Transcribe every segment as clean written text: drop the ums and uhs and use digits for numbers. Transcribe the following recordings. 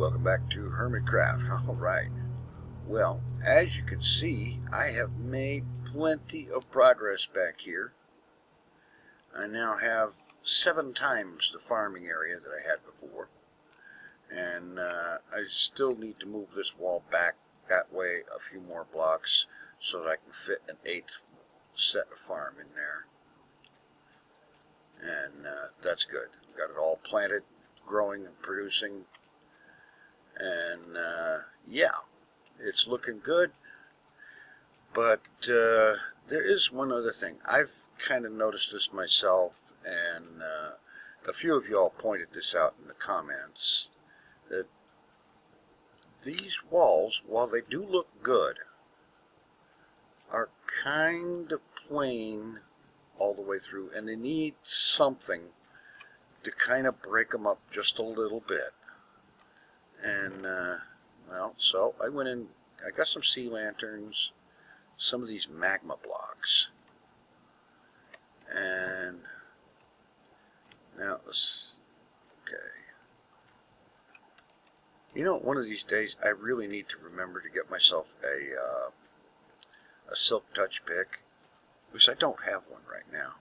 welcome back to Hermitcraft. Alright, well, as you can see, I have made plenty of progress back here. I now have 7 times the farming area that I had before. And I still need to move this wall back that way a few more blocks so that I can fit an 8th set of farm in there. And that's good. Got it all planted, growing and producing. And yeah, it's looking good. But there is one other thing. I've kind of noticed this myself, and a few of y'all pointed this out in the comments, that these walls, while they do look good, are kind of plain all the way through, and they need something to kind of break them up just a little bit. And well, so I went in, I got some sea lanterns, some of these magma blocks, and now let's, okay, you know, one of these days I really need to remember to get myself a silk touch pick, because I don't have one right now.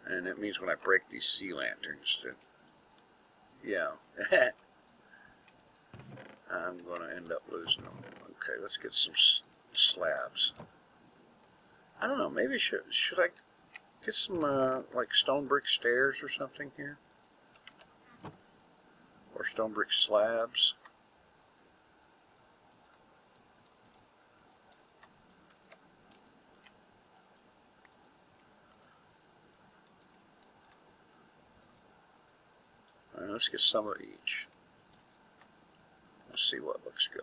And it means when I break these sea lanterns, that, yeah, I'm going to end up losing them. Okay, let's get some slabs. I don't know, maybe should I get some like stone brick stairs or something here? Or stone brick slabs? All right, let's get some of each. Let's see what looks good.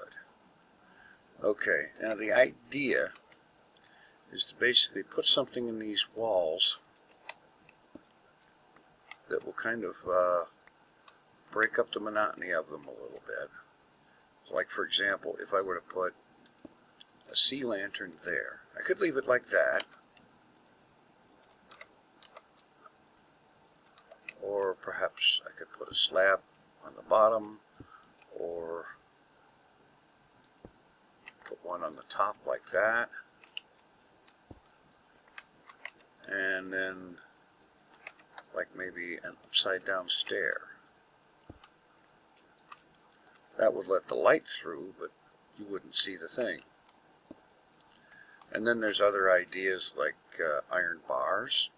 Okay, now the idea is to basically put something in these walls that will kind of break up the monotony of them a little bit. So like, for example, if I were to put a sea lantern there, I could leave it like that, or perhaps I could put a slab on the bottom, or put one on the top like that, and then like maybe an upside down stair. That would let the light through, but you wouldn't see the thing. And then there's other ideas like iron bars,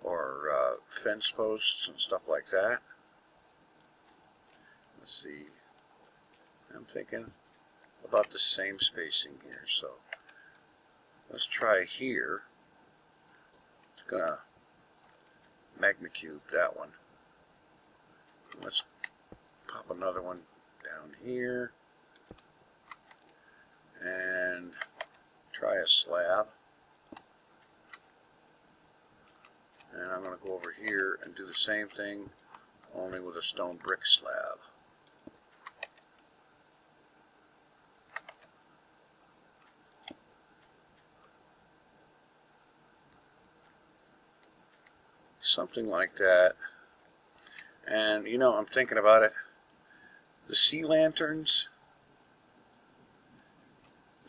or fence posts and stuff like that. Let's see, I'm thinking about the same spacing here, so let's try here. It's gonna magma cube that one. Let's pop another one down here and try a slab. And I'm going to go over here and do the same thing, only with a stone brick slab. Something like that. And you know, I'm thinking about it. The sea lanterns,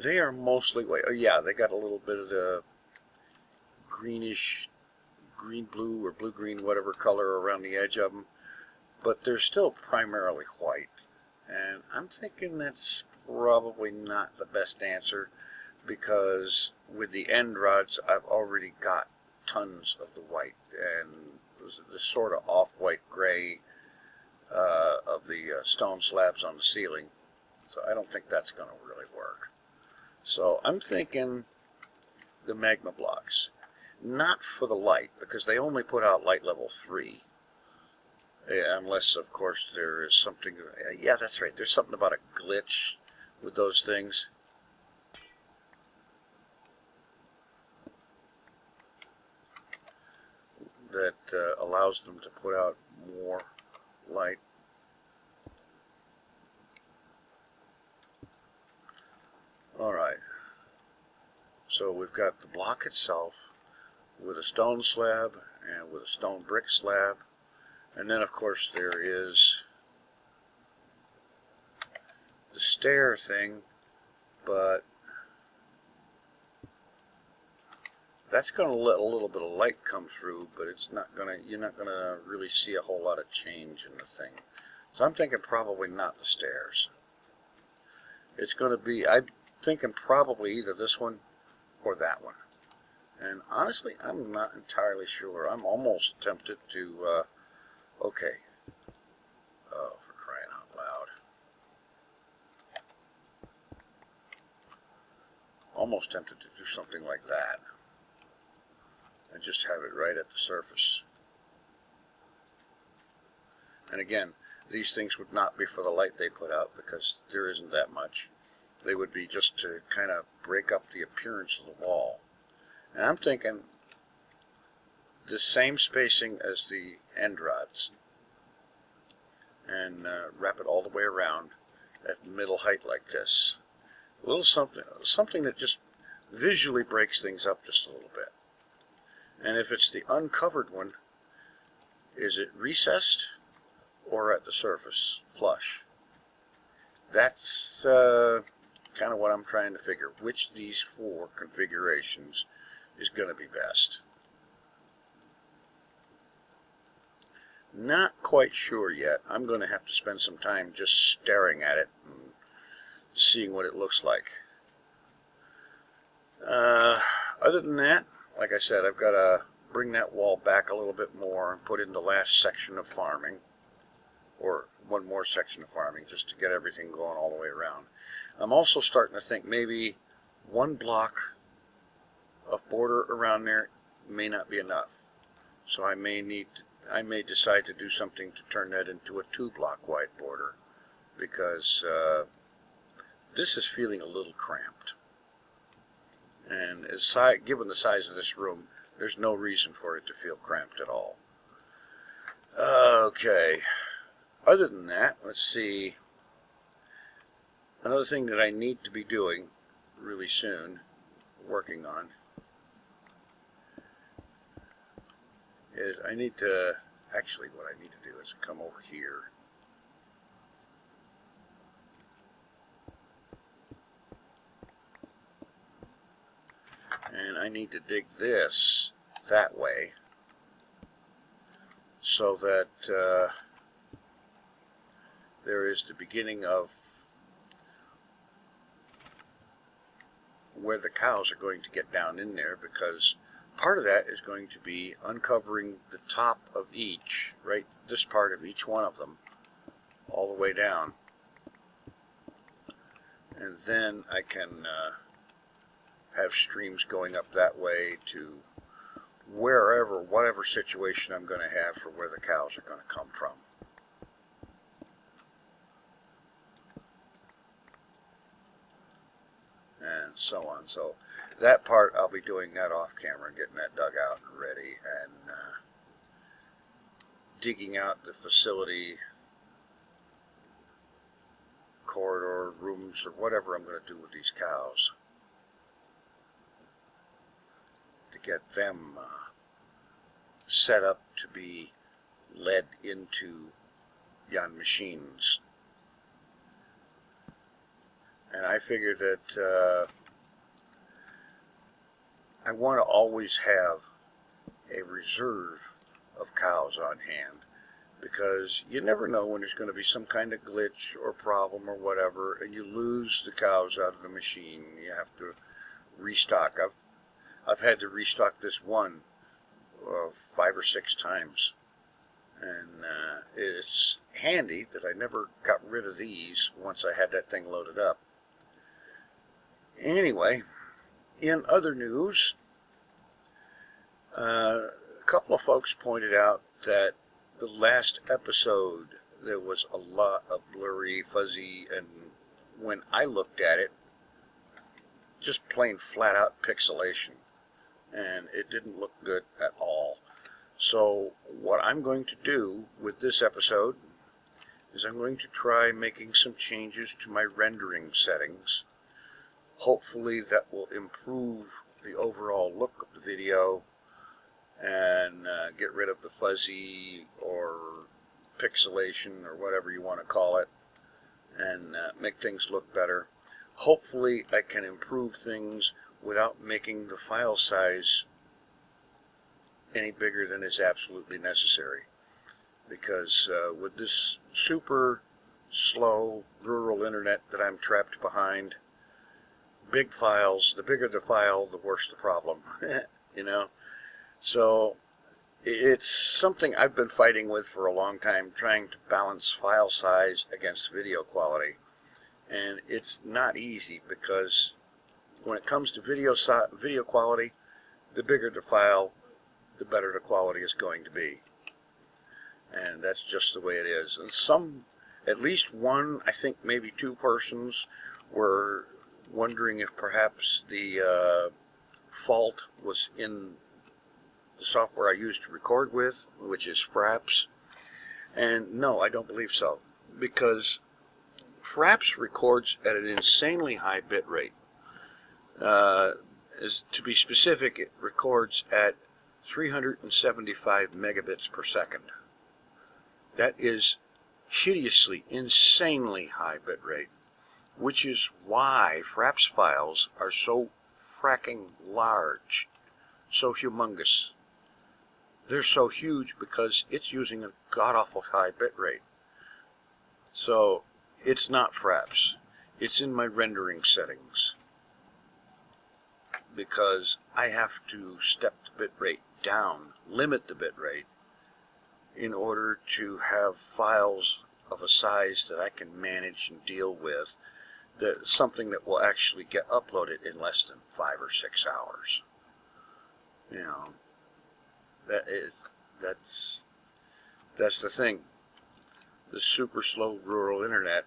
they are mostly white. Oh yeah, they got a little bit of the greenish, green-blue or blue-green, whatever color around the edge of them, but they're still primarily white. And I'm thinking that's probably not the best answer, because with the end rods I've already got tons of the white, and the sort of off-white gray of the stone slabs on the ceiling. So I don't think that's going to really work. So I'm thinking the magma blocks. Not for the light, because they only put out light level 3. Unless, of course, there is something... yeah, that's right. There's something about a glitch with those things. That allows them to put out more light. Alright. So we've got the block itself with a stone slab and with a stone brick slab, and then of course there is the stair thing, but that's going to let a little bit of light come through, but it's not going to, you're not going to really see a whole lot of change in the thing. So I'm thinking probably not the stairs. It's going to be, I'm thinking probably either this one or that one. And honestly, I'm not entirely sure. I'm almost tempted to, okay. Oh, for crying out loud. Almost tempted to do something like that. And just have it right at the surface. And again, these things would not be for the light they put out because there isn't that much. They would be just to kind of break up the appearance of the wall. And I'm thinking the same spacing as the end rods. And wrap it all the way around at middle height like this. A little something that just visually breaks things up just a little bit. And if it's the uncovered one, is it recessed or at the surface, flush? That's kind of what I'm trying to figure. Which of these four configurations is going to be best? Not quite sure yet. I'm going to have to spend some time just staring at it and seeing what it looks like. Other than that, like I said, I've got to bring that wall back a little bit more and put in the last section of farming, or one more section of farming, just to get everything going all the way around. I'm also starting to think maybe one block of border around there may not be enough. So I may decide to do something to turn that into a 2-block wide border, because this is feeling a little cramped. And given the size of this room, there's no reason for it to feel cramped at all. Okay. Other than that, let's see. Another thing that I need to be doing really soon, working on, is I need to, actually what I need to do is come over here. And I need to dig this that way so that there is the beginning of where the cows are going to get down in there, because part of that is going to be uncovering the top of each, right, this part of each one of them, all the way down. And then I can have streams going up that way to wherever, whatever situation I'm going to have for where the cows are going to come from. And so on. So that part, I'll be doing that off camera, getting that dug out and ready, and digging out the facility corridor, rooms, or whatever I'm going to do with these cows to get them set up to be led into yon machines. And I figured that I want to always have a reserve of cows on hand, because you never know when there's going to be some kind of glitch or problem or whatever, and you lose the cows out of the machine. You have to restock. I've had to restock this one 5 or 6 times, and it's handy that I never got rid of these once I had that thing loaded up. Anyway, in other news, a couple of folks pointed out that the last episode there was a lot of blurry, fuzzy, and when I looked at it, just plain flat out pixelation, and it didn't look good at all. So what I'm going to do with this episode is I'm going to try making some changes to my rendering settings. Hopefully that will improve the overall look of the video and get rid of the fuzzy or pixelation or whatever you want to call it, and make things look better. Hopefully I can improve things without making the file size any bigger than is absolutely necessary, because with this super slow rural internet that I'm trapped behind, big files, the bigger the file, the worse the problem. You know, so it's something I've been fighting with for a long time, trying to balance file size against video quality. And it's not easy, because when it comes to video quality, the bigger the file, the better the quality is going to be. And that's just the way it is. And at least one, I think maybe two persons were wondering if perhaps the fault was in the software I use to record with, which is Fraps. And no, I don't believe so, because Fraps records at an insanely high bit rate. To be specific, it records at 375 megabits per second. That is hideously, insanely high bit rate, which is why Fraps files are so fracking large, so humongous. They're so huge because it's using a god-awful high bit rate. So it's not Fraps. It's in my rendering settings, because I have to step the bit rate down, limit the bit rate, in order to have files of a size that I can manage and deal with, something that will actually get uploaded in less than 5 or 6 hours. You know, that's the thing. The super slow rural internet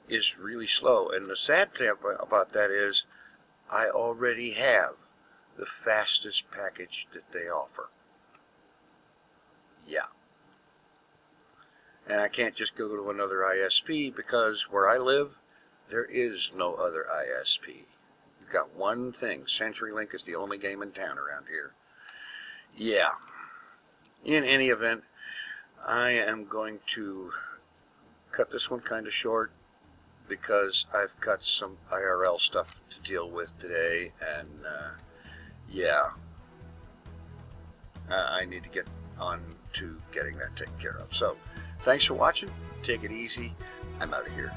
is really slow, and the sad thing about that is I already have the fastest package that they offer. Yeah. And I can't just go to another ISP, because where I live, there is no other ISP. You've got one thing. CenturyLink is the only game in town around here. Yeah. In any event, I am going to cut this one kind of short, because I've got some IRL stuff to deal with today, and yeah, I need to get on to getting that taken care of. So, thanks for watching. Take it easy. I'm out of here.